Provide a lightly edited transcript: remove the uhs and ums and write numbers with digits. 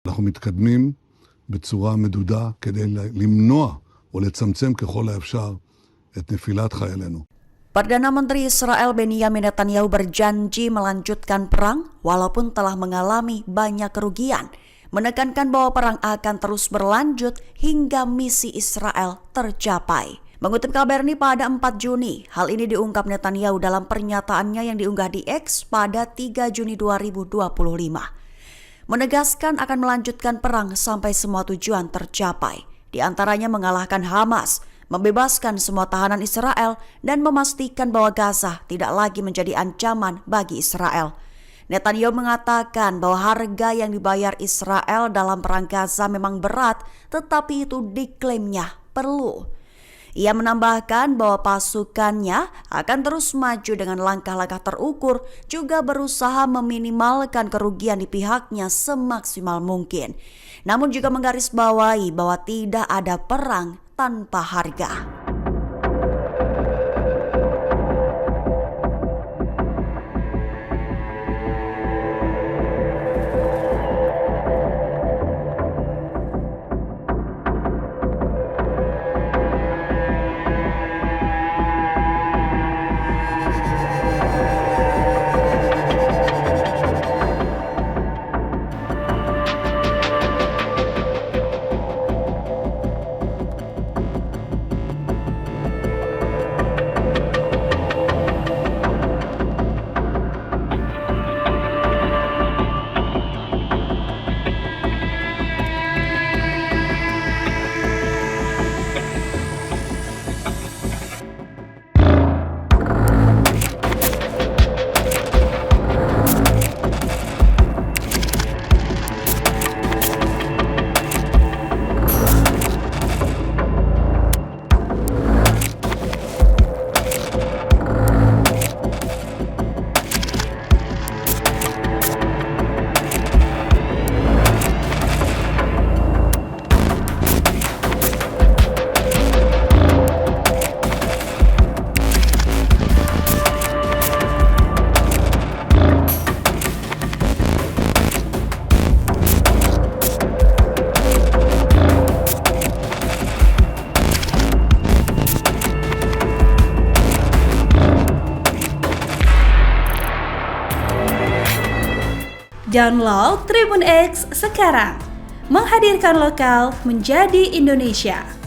אנחנו מתקדמים בצורה מדודה כדי למנוע או לצמצם ככל האפשר את נפילת חיילינו. Perdana Menteri Israel Benjamin Netanyahu berjanji melanjutkan perang walaupun telah mengalami banyak kerugian, menekankan bahwa perang akan terus berlanjut hingga misi Israel tercapai. Mengutip KBR pada 4 Juni, hal ini diungkap Netanyahu dalam pernyataannya yang diunggah di X pada 3 Juni 2025. Menegaskan akan melanjutkan perang sampai semua tujuan tercapai, di antaranya mengalahkan Hamas, membebaskan semua tahanan Israel, dan memastikan bahwa Gaza tidak lagi menjadi ancaman bagi Israel. Netanyahu mengatakan bahwa harga yang dibayar Israel dalam perang Gaza memang berat, tetapi itu diklaimnya perlu. Ia menambahkan bahwa pasukannya akan terus maju dengan langkah-langkah terukur, juga berusaha meminimalkan kerugian di pihaknya semaksimal mungkin. Namun juga menggarisbawahi bahwa tidak ada perang tanpa harga. Download Tribun X sekarang, menghadirkan lokal menjadi Indonesia.